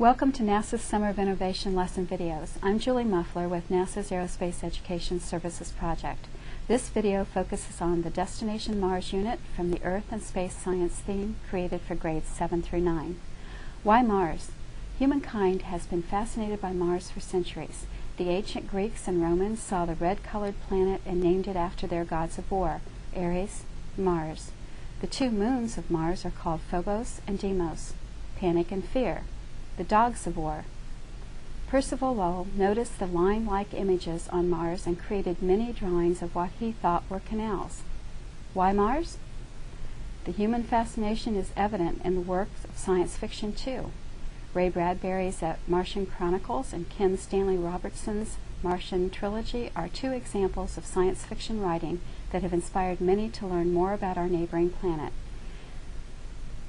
Welcome to NASA's Summer of Innovation lesson videos. I'm Julie Muffler with NASA's Aerospace Education Services Project. This video focuses on the Destination Mars unit from the Earth and Space Science theme created for grades 7 through 9. Why Mars? Humankind has been fascinated by Mars for centuries. The ancient Greeks and Romans saw the red-colored planet and named it after their gods of war, Ares, Mars. The two moons of Mars are called Phobos and Deimos, panic and fear, the dogs of war. Percival Lowell noticed the line-like images on Mars and created many drawings of what he thought were canals. Why Mars? The human fascination is evident in the works of science fiction too. Ray Bradbury's Martian Chronicles and Ken Stanley Robertson's Martian Trilogy are two examples of science fiction writing that have inspired many to learn more about our neighboring planet.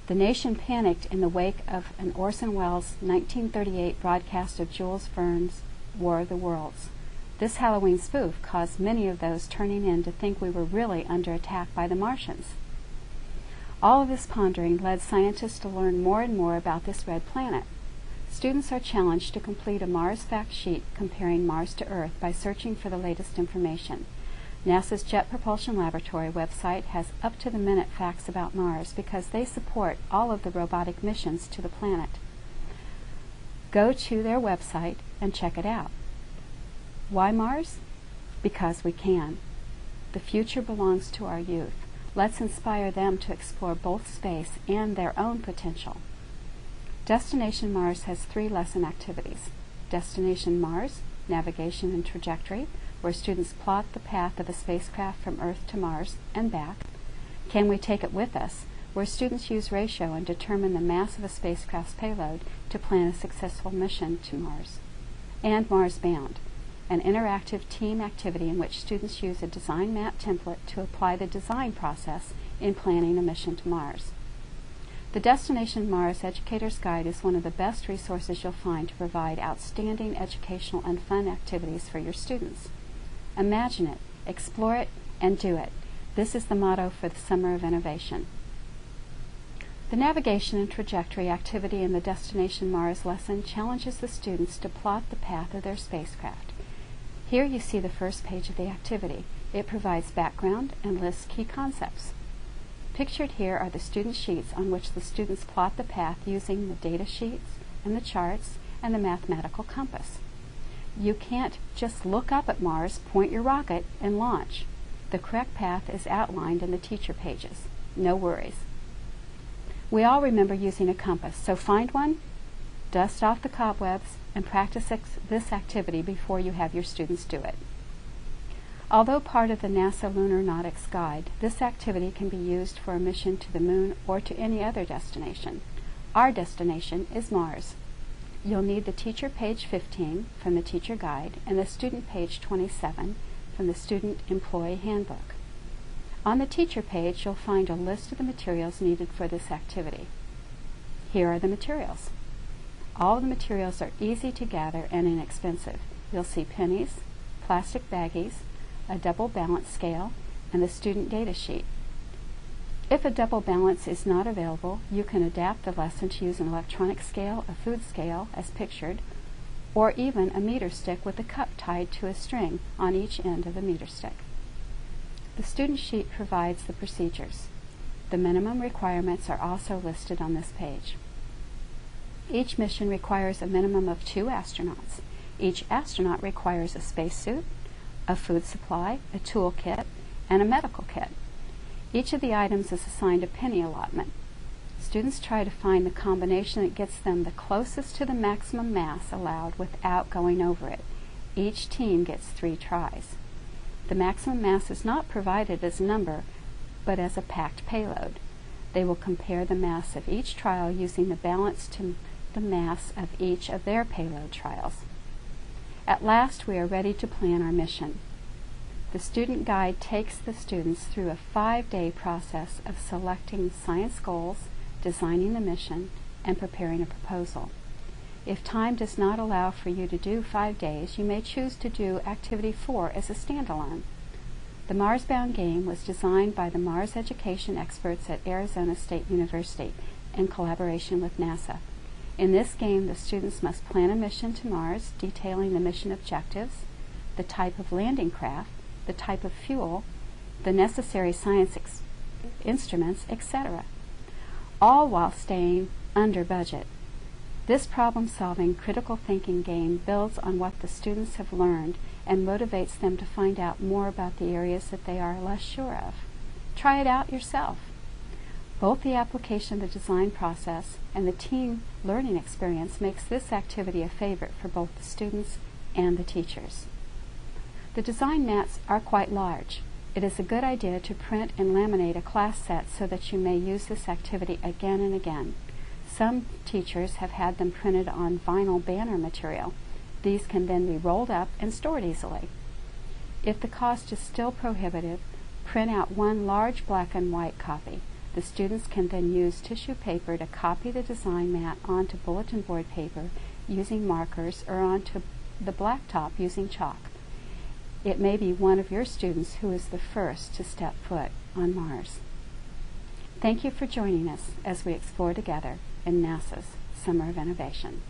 The nation panicked in the wake of an Orson Welles 1938 broadcast of Jules Verne's War of the Worlds. This Halloween spoof caused many of those turning in to think we were really under attack by the Martians. All of this pondering led scientists to learn more and more about this red planet. Students are challenged to complete a Mars fact sheet comparing Mars to Earth by searching for the latest information. NASA's Jet Propulsion Laboratory website has up-to-the-minute facts about Mars because they support all of the robotic missions to the planet. Go to their website and check it out. Why Mars? Because we can. The future belongs to our youth. Let's inspire them to explore both space and their own potential. Destination Mars has 3 lesson activities. Destination Mars, Navigation and Trajectory, where students plot the path of a spacecraft from Earth to Mars and back. Can We Take It With Us, where students use ratio and determine the mass of a spacecraft's payload to plan a successful mission to Mars. And Mars Bound, an interactive team activity in which students use a design map template to apply the design process in planning a mission to Mars. The Destination Mars Educator's Guide is one of the best resources you'll find to provide outstanding educational and fun activities for your students. Imagine it, explore it, and do it. This is the motto for the Summer of Innovation. The Navigation and Trajectory activity in the Destination Mars lesson challenges the students to plot the path of their spacecraft. Here you see the first page of the activity. It provides background and lists key concepts. Pictured here are the student sheets on which the students plot the path using the data sheets and the charts and the mathematical compass. You can't just look up at Mars, point your rocket, and launch. The correct path is outlined in the teacher pages. No worries. We all remember using a compass, so find one, dust off the cobwebs, and practice this activity before you have your students do it. Although part of the NASA Lunar Nautics Guide, this activity can be used for a mission to the Moon or to any other destination. Our destination is Mars. You'll need the teacher page 15 from the teacher guide and the student page 27 from the student employee handbook. On the teacher page, you'll find a list of the materials needed for this activity. Here are the materials. All of the materials are easy to gather and inexpensive. You'll see pennies, plastic baggies, a double balance scale, and the student data sheet. If a double balance is not available, you can adapt the lesson to use an electronic scale, a food scale, as pictured, or even a meter stick with a cup tied to a string on each end of the meter stick. The student sheet provides the procedures. The minimum requirements are also listed on this page. Each mission requires a minimum of 2 astronauts. Each astronaut requires a spacesuit, a food supply, a toolkit, and a medical kit. Each of the items is assigned a penny allotment. Students try to find the combination that gets them the closest to the maximum mass allowed without going over it. Each team gets 3 tries. The maximum mass is not provided as a number, but as a packed payload. They will compare the mass of each trial using the balance to the mass of each of their payload trials. At last, we are ready to plan our mission. The student guide takes the students through a 5-day process of selecting science goals, designing the mission, and preparing a proposal. If time does not allow for you to do 5 days, you may choose to do Activity 4 as a standalone. The Mars Bound game was designed by the Mars education experts at Arizona State University in collaboration with NASA. In this game, the students must plan a mission to Mars, detailing the mission objectives, the type of landing craft, the type of fuel, the necessary science instruments, etc., all while staying under budget. This problem-solving, critical thinking game builds on what the students have learned and motivates them to find out more about the areas that they are less sure of. Try it out yourself. Both the application of the design process and the team learning experience makes this activity a favorite for both the students and the teachers. The design mats are quite large. It is a good idea to print and laminate a class set so that you may use this activity again and again. Some teachers have had them printed on vinyl banner material. These can then be rolled up and stored easily. If the cost is still prohibitive, print out one large black and white copy. The students can then use tissue paper to copy the design mat onto bulletin board paper using markers or onto the blacktop using chalk. It may be one of your students who is the first to step foot on Mars. Thank you for joining us as we explore together in NASA's Summer of Innovation.